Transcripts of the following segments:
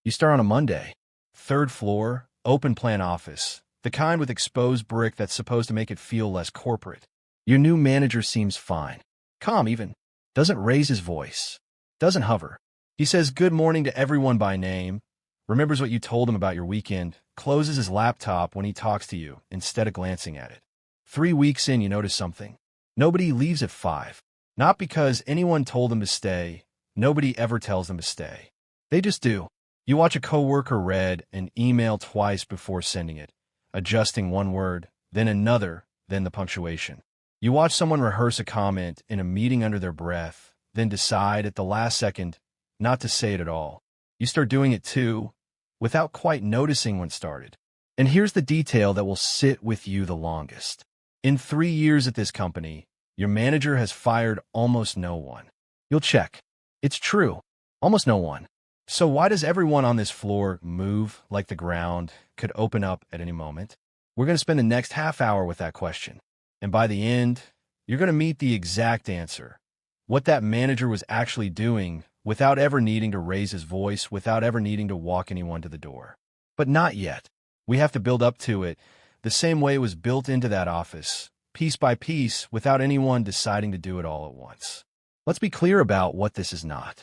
You start on a Monday. Third floor, open plan office. The kind with exposed brick that's supposed to make it feel less corporate. Your new manager seems fine. Calm even. Doesn't raise his voice. Doesn't hover. He says good morning to everyone by name. Remembers what you told him about your weekend. Closes his laptop when he talks to you instead of glancing at it. 3 weeks in, you notice something. Nobody leaves at 5. Not because anyone told them to stay. Nobody ever tells them to stay. They just do. You watch a coworker read an email twice before sending it, adjusting one word, then another, then the punctuation. You watch someone rehearse a comment in a meeting under their breath, then decide at the last second not to say it at all. You start doing it too, without quite noticing when it started. And here's the detail that will sit with you the longest. In 3 years at this company, your manager has fired almost no one. You'll check. It's true. Almost no one. So why does everyone on this floor move like the ground could open up at any moment? We're going to spend the next half hour with that question. And by the end, you're going to meet the exact answer. What that manager was actually doing without ever needing to raise his voice, without ever needing to walk anyone to the door. But not yet. We have to build up to it the same way it was built into that office, piece by piece, without anyone deciding to do it all at once. Let's be clear about what this is not.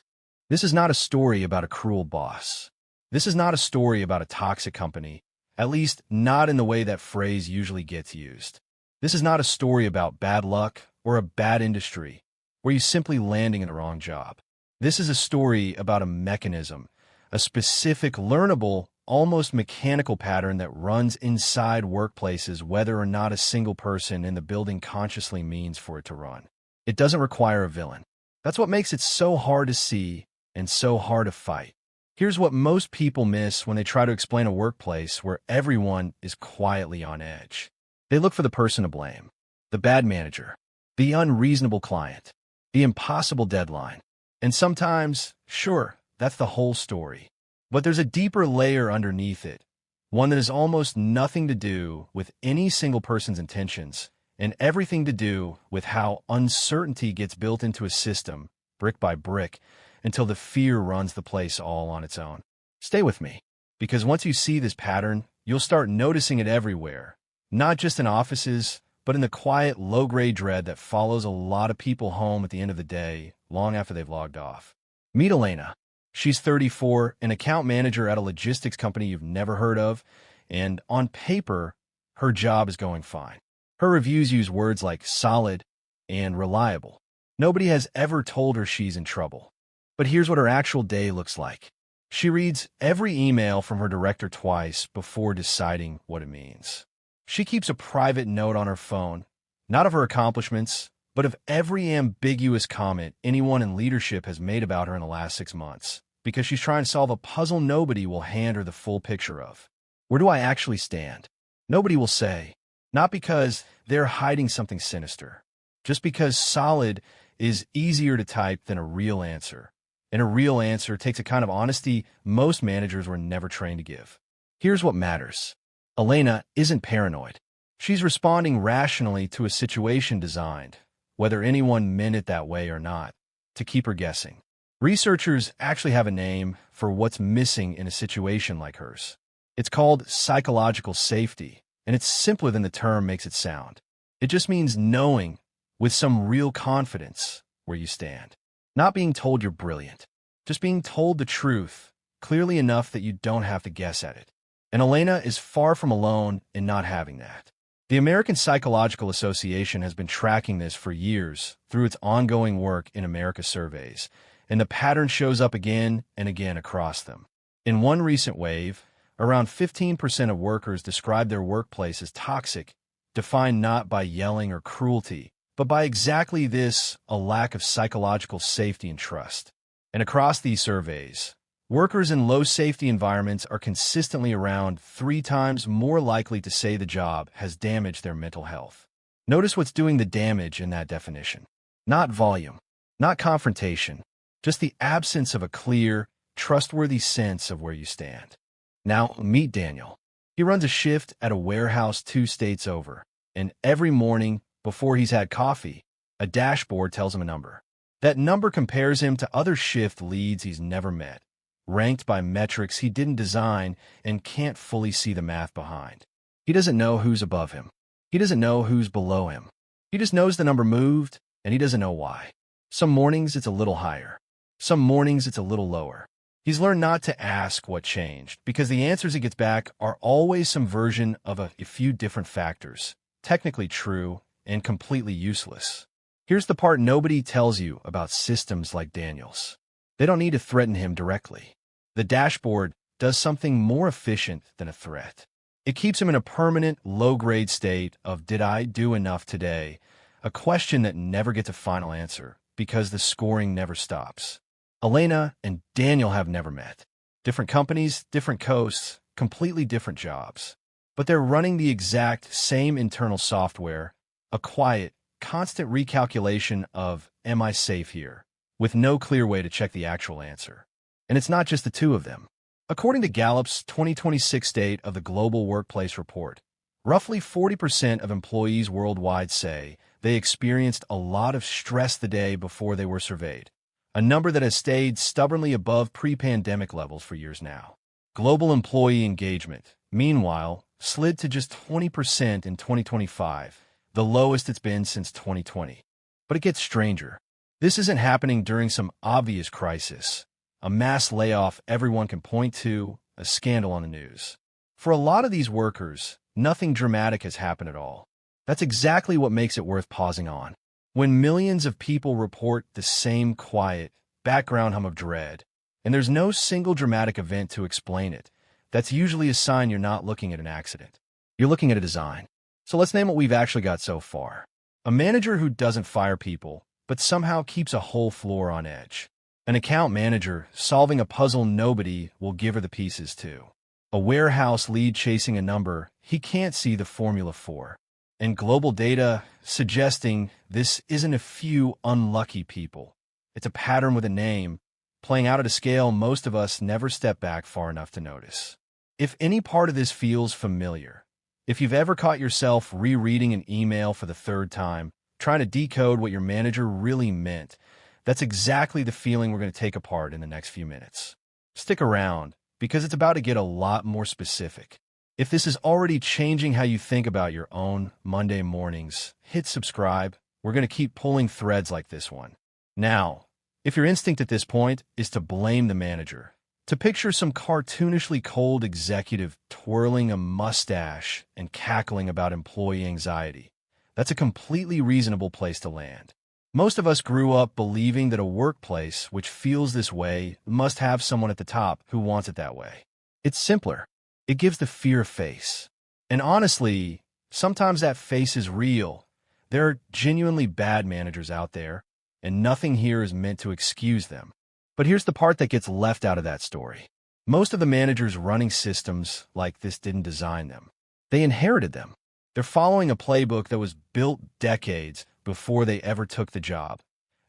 This is not a story about a cruel boss. This is not a story about a toxic company, at least not in the way that phrase usually gets used. This is not a story about bad luck or a bad industry where you're simply landing in the wrong job. This is a story about a mechanism, a specific, learnable, almost mechanical pattern that runs inside workplaces whether or not a single person in the building consciously means for it to run. It doesn't require a villain. That's what makes it so hard to see and so hard to fight. Here's what most people miss when they try to explain a workplace where everyone is quietly on edge. They look for the person to blame, the bad manager, the unreasonable client, the impossible deadline. And sometimes, sure, that's the whole story. But there's a deeper layer underneath it, one that has almost nothing to do with any single person's intentions and everything to do with how uncertainty gets built into a system, brick by brick, until the fear runs the place all on its own. Stay with me, because once you see this pattern, you'll start noticing it everywhere, not just in offices, but in the quiet, low-grade dread that follows a lot of people home at the end of the day, long after they've logged off. Meet Elena. She's 34, an account manager at a logistics company you've never heard of, and on paper, her job is going fine. Her reviews use words like solid and reliable. Nobody has ever told her she's in trouble. But here's what her actual day looks like. She reads every email from her director twice before deciding what it means. She keeps a private note on her phone, not of her accomplishments, but of every ambiguous comment anyone in leadership has made about her in the last 6 months, because she's trying to solve a puzzle nobody will hand her the full picture of. Where do I actually stand? Nobody will say. Not because they're hiding something sinister, just because solid is easier to type than a real answer. And a real answer takes a kind of honesty most managers were never trained to give. Here's what matters. Elena isn't paranoid. She's responding rationally to a situation designed, whether anyone meant it that way or not, to keep her guessing. Researchers actually have a name for what's missing in a situation like hers. It's called psychological safety, and it's simpler than the term makes it sound. It just means knowing, with some real confidence, where you stand. Not being told you're brilliant, just being told the truth, clearly enough that you don't have to guess at it. And Elena is far from alone in not having that. The American Psychological Association has been tracking this for years through its ongoing work in America surveys, and the pattern shows up again and again across them. In one recent wave, around 15% of workers described their workplace as toxic, defined not by yelling or cruelty, but by exactly this, a lack of psychological safety and trust. And across these surveys, workers in low-safety environments are consistently around 3 times more likely to say the job has damaged their mental health. Notice what's doing the damage in that definition. Not volume, not confrontation, just the absence of a clear, trustworthy sense of where you stand. Now, meet Daniel. He runs a shift at a warehouse 2 states over, and every morning, before he's had coffee, a dashboard tells him a number. That number compares him to other shift leads he's never met, ranked by metrics he didn't design and can't fully see the math behind. He doesn't know who's above him. He doesn't know who's below him. He just knows the number moved, and he doesn't know why. Some mornings it's a little higher. Some mornings it's a little lower. He's learned not to ask what changed, because the answers he gets back are always some version of a few different factors, technically true and completely useless. Here's the part nobody tells you about systems like Daniel's. They don't need to threaten him directly. The dashboard does something more efficient than a threat. It keeps him in a permanent, low-grade state of "did I do enough today?" a question that never gets a final answer because the scoring never stops. Elena and Daniel have never met. Different companies, different coasts, completely different jobs. But they're running the exact same internal software, a quiet, constant recalculation of "am I safe here?" with no clear way to check the actual answer. And it's not just the two of them. According to Gallup's 2026 State of the Global Workplace Report, roughly 40% of employees worldwide say they experienced a lot of stress the day before they were surveyed, a number that has stayed stubbornly above pre-pandemic levels for years now. Global employee engagement, meanwhile, slid to just 20% in 2025, the lowest it's been since 2020. But it gets stranger. This isn't happening during some obvious crisis, a mass layoff everyone can point to, a scandal on the news. For a lot of these workers, nothing dramatic has happened at all. That's exactly what makes it worth pausing on. When millions of people report the same quiet, background hum of dread, and there's no single dramatic event to explain it, that's usually a sign you're not looking at an accident. You're looking at a design. So let's name what we've actually got so far. A manager who doesn't fire people, but somehow keeps a whole floor on edge. An account manager solving a puzzle nobody will give her the pieces to. A warehouse lead chasing a number he can't see the formula for. And global data suggesting this isn't a few unlucky people. It's a pattern with a name, playing out at a scale most of us never step back far enough to notice. If any part of this feels familiar, if you've ever caught yourself rereading an email for the third time, trying to decode what your manager really meant, that's exactly the feeling we're going to take apart in the next few minutes. Stick around, because it's about to get a lot more specific. If this is already changing how you think about your own Monday mornings, hit subscribe. We're going to keep pulling threads like this one. Now, if your instinct at this point is to blame the manager, to picture some cartoonishly cold executive twirling a mustache and cackling about employee anxiety, that's a completely reasonable place to land. Most of us grew up believing that a workplace which feels this way must have someone at the top who wants it that way. It's simpler. It gives the fear a face. And honestly, sometimes that face is real. There are genuinely bad managers out there, and nothing here is meant to excuse them. But here's the part that gets left out of that story. Most of the managers running systems like this didn't design them. They inherited them. They're following a playbook that was built decades before they ever took the job.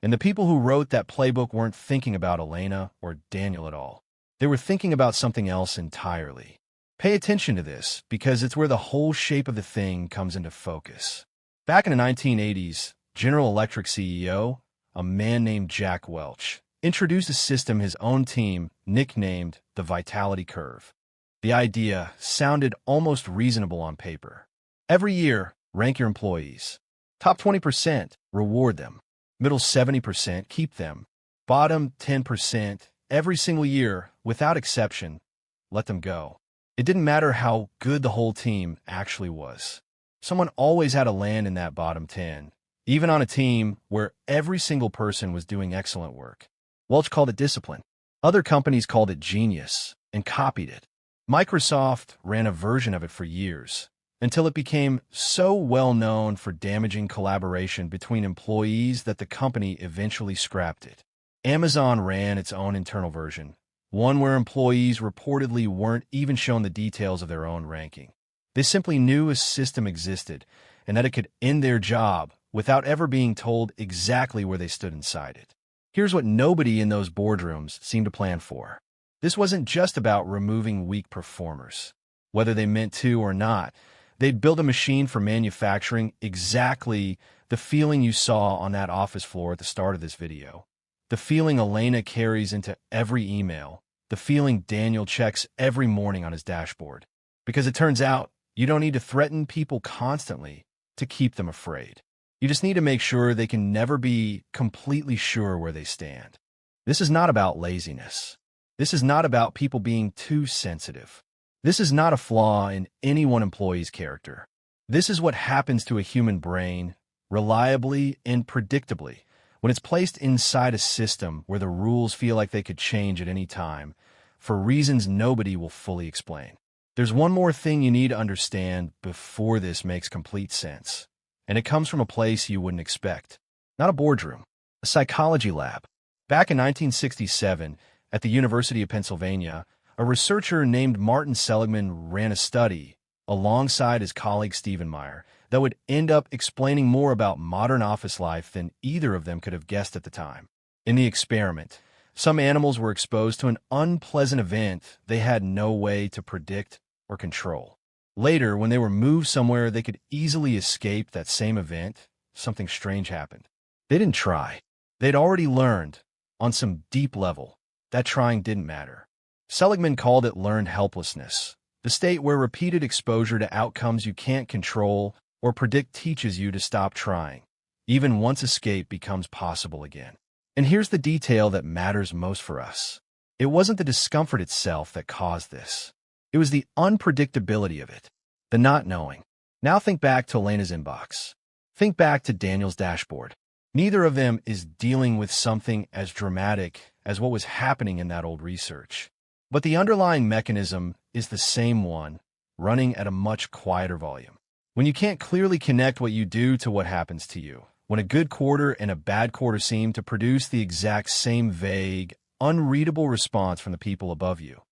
And the people who wrote that playbook weren't thinking about Elena or Daniel at all. They were thinking about something else entirely. Pay attention to this, because it's where the whole shape of the thing comes into focus. Back in the 1980s, General Electric CEO, a man named Jack Welch, introduced a system his own team nicknamed the Vitality Curve. The idea sounded almost reasonable on paper. Every year, rank your employees. Top 20%, reward them. Middle 70%, keep them. Bottom 10%, every single year, without exception, let them go. It didn't matter how good the whole team actually was. Someone always had to land in that bottom 10, even on a team where every single person was doing excellent work. Welch called it discipline. Other companies called it genius and copied it. Microsoft ran a version of it for years, until it became so well known for damaging collaboration between employees that the company eventually scrapped it. Amazon ran its own internal version, one where employees reportedly weren't even shown the details of their own ranking. They simply knew a system existed and that it could end their job without ever being told exactly where they stood inside it. Here's what nobody in those boardrooms seemed to plan for. This wasn't just about removing weak performers. Whether they meant to or not, they'd build a machine for manufacturing exactly the feeling you saw on that office floor at the start of this video. The feeling Elena carries into every email, the the feeling Daniel checks every morning on his dashboard. Because it turns out you don't need to threaten people constantly to keep them afraid. You just need to make sure they can never be completely sure where they stand. This is not about laziness. This is not about people being too sensitive. This is not a flaw in any one employee's character. This is what happens to a human brain, reliably and predictably, when it's placed inside a system where the rules feel like they could change at any time, for reasons nobody will fully explain. There's one more thing you need to understand before this makes complete sense, and it comes from a place you wouldn't expect. Not a boardroom, a psychology lab. Back in 1967, at the University of Pennsylvania, a researcher named Martin Seligman ran a study alongside his colleague Stephen Meyer that would end up explaining more about modern office life than either of them could have guessed at the time. In the experiment, some animals were exposed to an unpleasant event they had no way to predict or control. Later, when they were moved somewhere they could easily escape that same event, something strange happened. They didn't try. They'd already learned, on some deep level, that trying didn't matter. Seligman called it learned helplessness, the state where repeated exposure to outcomes you can't control or predict teaches you to stop trying, even once escape becomes possible again. And here's the detail that matters most for us. It wasn't the discomfort itself that caused this. It was the unpredictability of it, the not knowing. Now think back to Elena's inbox. Think back to Daniel's dashboard. Neither of them is dealing with something as dramatic as what was happening in that old research. But the underlying mechanism is the same one, running at a much quieter volume. When you can't clearly connect what you do to what happens to you, when a good quarter and a bad quarter seem to produce the exact same vague, unreadable response from the people above you,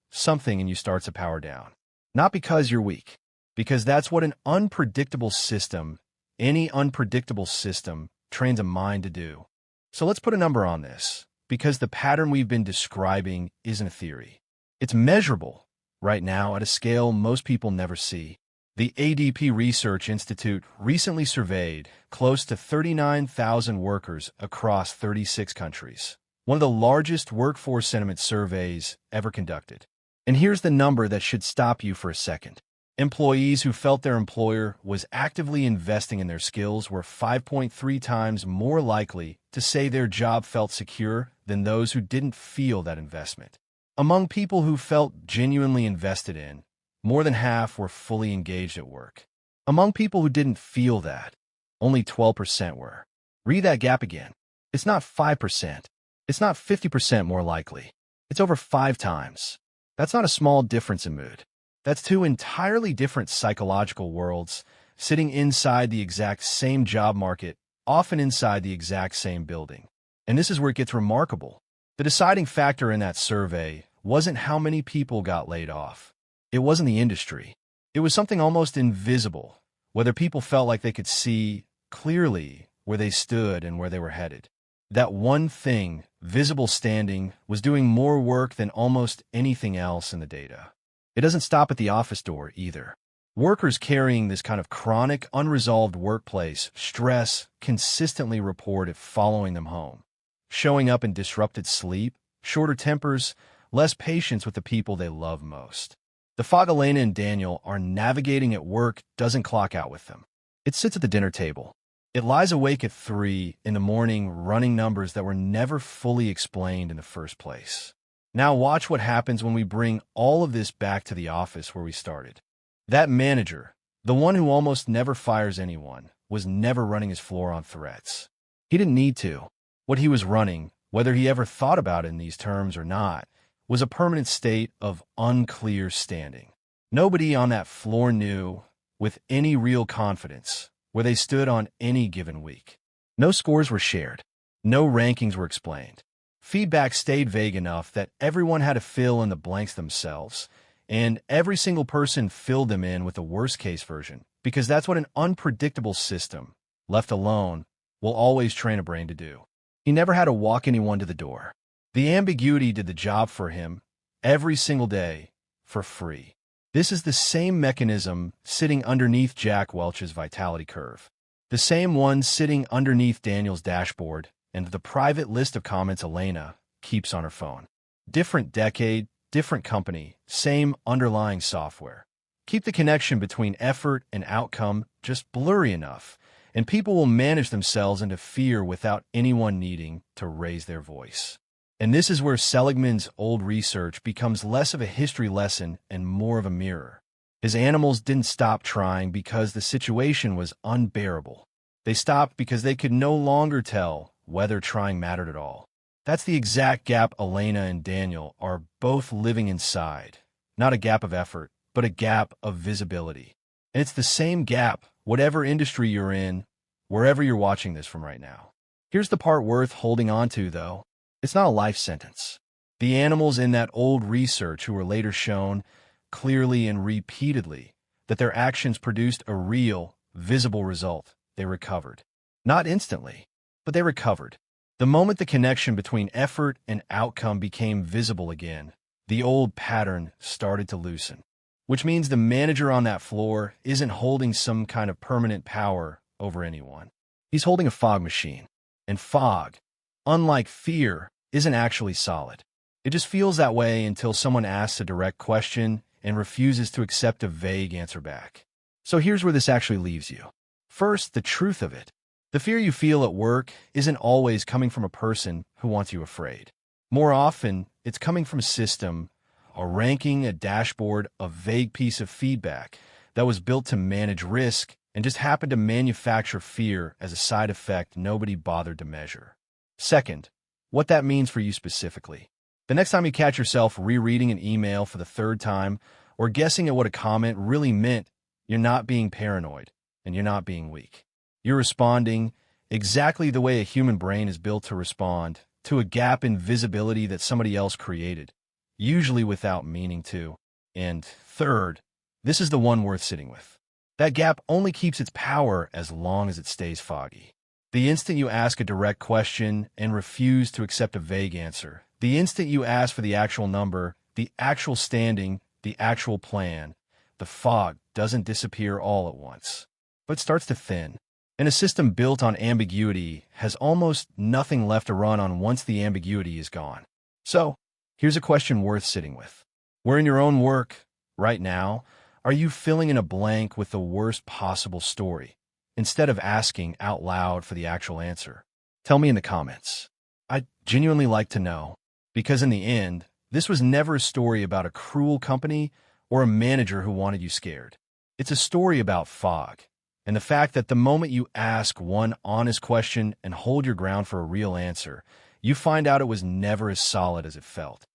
something in you starts to power down. Not because you're weak, because that's what an unpredictable system, any unpredictable system, trains a mind to do. So let's put a number on this, because the pattern we've been describing isn't a theory. It's measurable right now at a scale most people never see. The ADP Research Institute recently surveyed close to 39,000 workers across 36 countries, one of the largest workforce sentiment surveys ever conducted. And here's the number that should stop you for a second. Employees who felt their employer was actively investing in their skills were 5.3 times more likely to say their job felt secure than those who didn't feel that investment. Among people who felt genuinely invested in, more than half were fully engaged at work. Among people who didn't feel that, only 12% were. Read that gap again. It's not 5%. It's not 50% more likely. It's over 5 times. That's not a small difference in mood. That's 2 entirely different psychological worlds sitting inside the exact same job market, often inside the exact same building. And this is where it gets remarkable. The deciding factor in that survey wasn't how many people got laid off. It wasn't the industry. It was something almost invisible, whether people felt like they could see clearly where they stood and where they were headed. That one thing, visible standing, was doing more work than almost anything else in the data. It doesn't stop at the office door either. Workers carrying this kind of chronic, unresolved workplace stress consistently report it following them home, showing up in disrupted sleep, shorter tempers, less patience with the people they love most. The fog Elena and Daniel are navigating at work doesn't clock out with them. It sits at the dinner table. It lies awake at 3 in the morning running numbers that were never fully explained in the first place. Now watch what happens when we bring all of this back to the office where we started. That manager, the one who almost never fires anyone, was never running his floor on threats. He didn't need to. What he was running, whether he ever thought about it in these terms or not, was a permanent state of unclear standing. Nobody on that floor knew, with any real confidence, where they stood on any given week. No scores were shared. No rankings were explained. Feedback stayed vague enough that everyone had to fill in the blanks themselves, and every single person filled them in with the worst-case version, because that's what an unpredictable system, left alone, will always train a brain to do. He never had to walk anyone to the door. The ambiguity did the job for him every single day for free. This is the same mechanism sitting underneath Jack Welch's vitality curve, the same one sitting underneath Daniel's dashboard and the private list of comments Elena keeps on her phone. Different decade, different company, same underlying software. Keep the connection between effort and outcome just blurry enough, and people will manage themselves into fear without anyone needing to raise their voice. And this is where Seligman's old research becomes less of a history lesson and more of a mirror. His animals didn't stop trying because the situation was unbearable. They stopped because they could no longer tell whether trying mattered at all. That's the exact gap Elena and Daniel are both living inside. Not a gap of effort, but a gap of visibility. And it's the same gap, whatever industry you're in, wherever you're watching this from right now. Here's the part worth holding on to, though. It's not a life sentence. The animals in that old research who were later shown clearly and repeatedly that their actions produced a real, visible result. They recovered. Not instantly, but they recovered. The moment the connection between effort and outcome became visible again, the old pattern started to loosen. Which means the manager on that floor isn't holding some kind of permanent power over anyone. He's holding a fog machine. And fog, unlike fear, isn't actually solid. It just feels that way until someone asks a direct question and refuses to accept a vague answer back. So here's where this actually leaves you. First, the truth of it. The fear you feel at work isn't always coming from a person who wants you afraid. More often, it's coming from a system, a ranking, a dashboard, a vague piece of feedback that was built to manage risk and just happened to manufacture fear as a side effect nobody bothered to measure. Second, what that means for you specifically. The next time you catch yourself rereading an email for the third time or guessing at what a comment really meant, you're not being paranoid and you're not being weak. You're responding exactly the way a human brain is built to respond to a gap in visibility that somebody else created, usually without meaning to. And third, this is the one worth sitting with. That gap only keeps its power as long as it stays foggy. The instant you ask a direct question and refuse to accept a vague answer, the instant you ask for the actual number, the actual standing, the actual plan, the fog doesn't disappear all at once, but starts to thin. And a system built on ambiguity has almost nothing left to run on once the ambiguity is gone. So, here's a question worth sitting with. Where in your own work, right now, are you filling in a blank with the worst possible story, instead of asking out loud for the actual answer? Tell me in the comments. I'd genuinely like to know, because in the end, this was never a story about a cruel company or a manager who wanted you scared. It's a story about fog. And the fact that the moment you ask one honest question and hold your ground for a real answer, you find out it was never as solid as it felt.